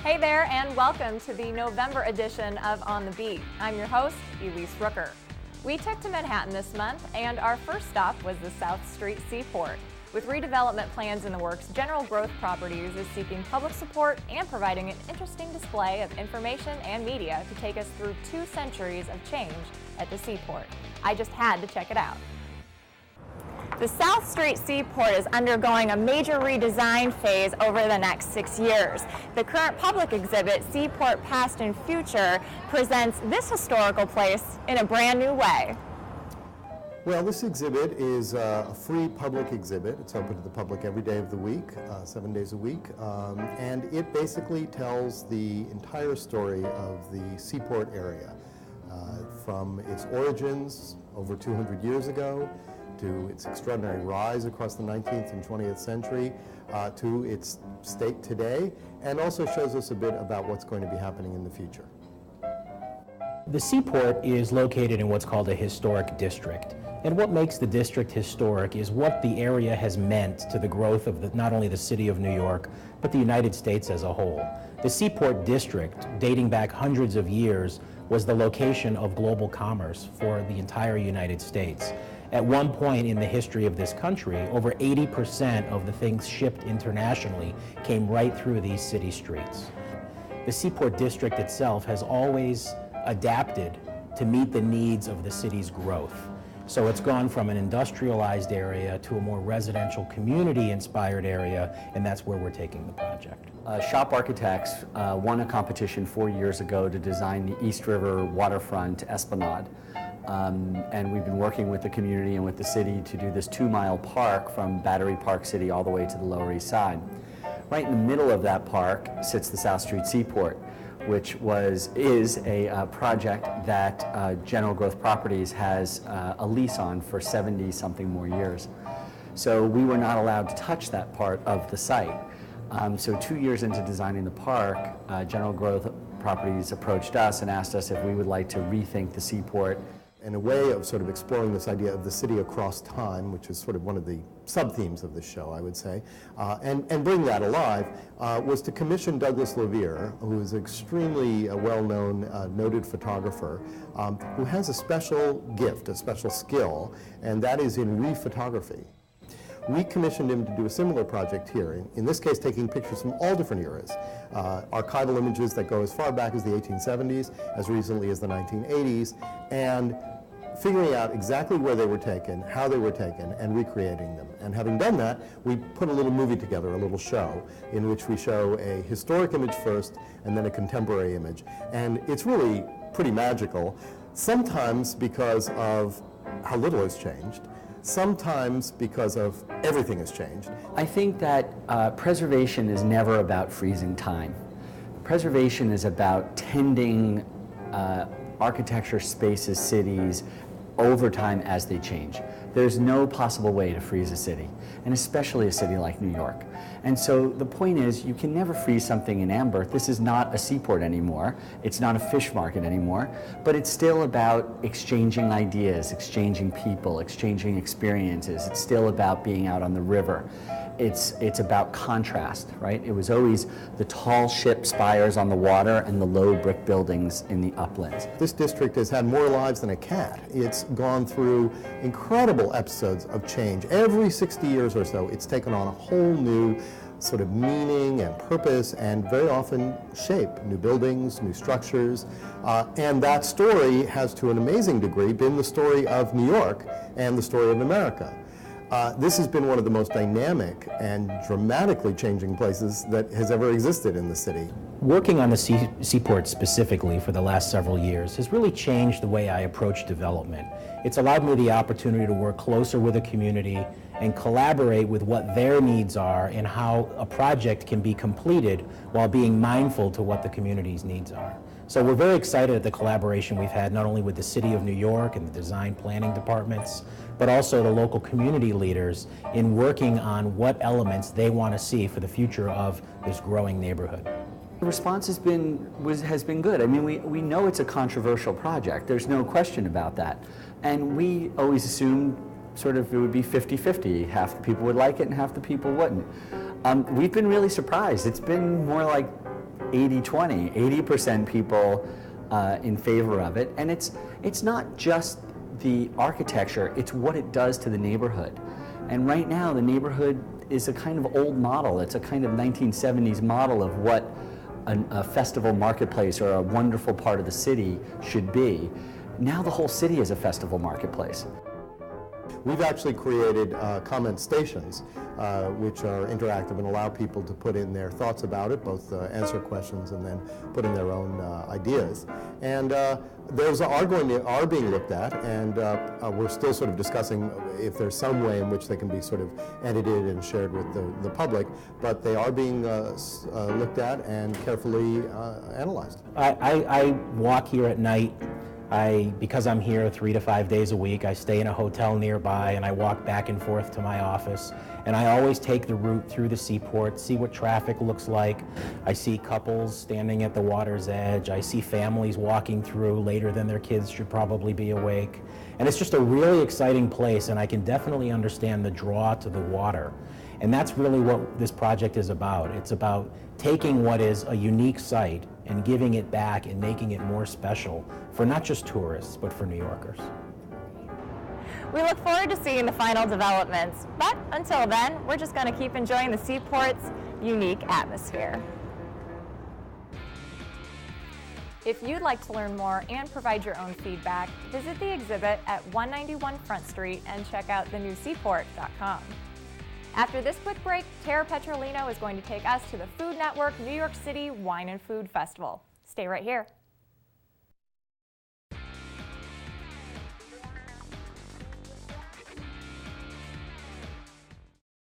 Hey there, and welcome to the November edition of On the Beat. I'm your host, Elise Rooker. We took to Manhattan this month, and our first stop was the South Street Seaport. With redevelopment plans in the works, General Growth Properties is seeking public support and providing an interesting display of information and media to take us through 2 centuries of change at the Seaport. I just had to check it out. The South Street Seaport is undergoing a major redesign phase over the next 6 years. The current public exhibit, Seaport Past and Future, presents this historical place in a brand new way. Well, this exhibit is a free public exhibit. It's open to the public every day of the week, 7 days a week, and it basically tells the entire story of the Seaport area, from its origins over 200 years ago, to its extraordinary rise across the 19th and 20th century, to its state today, and also shows us a bit about what's going to be happening in the future. The Seaport is located in what's called a historic district. And what makes the district historic is what the area has meant to the growth of not only the city of New York, but the United States as a whole. The Seaport district, dating back hundreds of years, was the location of global commerce for the entire United States. At one point in the history of this country, over 80% of the things shipped internationally came right through these city streets. The Seaport district itself has always adapted to meet the needs of the city's growth. So it's gone from an industrialized area to a more residential, community-inspired area, and that's where we're taking the project. Shop Architects won a competition 4 years ago to design the East River waterfront esplanade. And we've been working with the community and with the city to do this 2-mile park from Battery Park City all the way to the Lower East Side. Right in the middle of that park sits the South Street Seaport, which is a project that General Growth Properties has a lease on for 70-something more years. So we were not allowed to touch that part of the site. So 2 years into designing the park, General Growth Properties approached us and asked us if we would like to rethink the Seaport. And a way of sort of exploring this idea of the city across time, which is sort of one of the sub-themes of this show, I would say, and bring that alive, was to commission Douglas Levere, who is an extremely well-known, noted photographer, who has a special gift, a special skill, and that is in rephotography. We commissioned him to do a similar project here, in this case taking pictures from all different eras, archival images that go as far back as the 1870s, as recently as the 1980s, and figuring out exactly where they were taken, how they were taken, and recreating them. And having done that, we put a little movie together, a little show, in which we show a historic image first and then a contemporary image. And it's really pretty magical, sometimes because of how little has changed, sometimes because of everything has changed. I think that preservation is never about freezing time. Preservation is about tending architecture, spaces, cities over time as they change. There's no possible way to freeze a city, and especially a city like New York. And so the point is, you can never freeze something in amber. This is not a seaport anymore. It's not a fish market anymore, but it's still about exchanging ideas, exchanging people, exchanging experiences. It's still about being out on the river. It's about contrast, right? It was always the tall ship spires on the water and the low brick buildings in the uplands. This district has had more lives than a cat. It's gone through incredible episodes of change. Every 60 years or so, it's taken on a whole new sort of meaning and purpose and very often shape, new buildings, new structures. And that story has, to an amazing degree, been the story of New York and the story of America. This has been one of the most dynamic and dramatically changing places that has ever existed in the city. Working on the Seaport specifically for the last several years has really changed the way I approach development. It's allowed me the opportunity to work closer with the community and collaborate with what their needs are and how a project can be completed while being mindful to what the community's needs are. So we're very excited at the collaboration we've had not only with the City of New York and the design planning departments, but also the local community leaders in working on what elements they want to see for the future of this growing neighborhood. The response has been good. I mean, we know it's a controversial project. There's no question about that. And we always assumed sort of it would be 50-50. Half the people would like it and half the people wouldn't. We've been really surprised. It's been more like 80-20, 80% people in favor of it. And it's not just the architecture, it's what it does to the neighborhood. And right now, the neighborhood is a kind of old model. It's a kind of 1970s model of what a festival marketplace or a wonderful part of the city should be. Now the whole city is a festival marketplace. We've actually created comment stations, which are interactive and allow people to put in their thoughts about it, both answer questions and then put in their own ideas. And those are being looked at, and we're still sort of discussing if there's some way in which they can be sort of edited and shared with the public, but they are being looked at and carefully analyzed. I walk here at night. Because I'm here 3 to 5 days a week, I stay in a hotel nearby and I walk back and forth to my office. And I always take the route through the Seaport, see what traffic looks like. I see couples standing at the water's edge. I see families walking through later than their kids should probably be awake. And it's just a really exciting place, and I can definitely understand the draw to the water. And that's really what this project is about. It's about taking what is a unique site and giving it back and making it more special for not just tourists, but for New Yorkers. We look forward to seeing the final developments, but until then, we're just going to keep enjoying the Seaport's unique atmosphere. If you'd like to learn more and provide your own feedback, visit the exhibit at 191 Front Street and check out thenewseaport.com. After this quick break, Tara Petrolino is going to take us to the Food Network New York City Wine and Food Festival. Stay right here.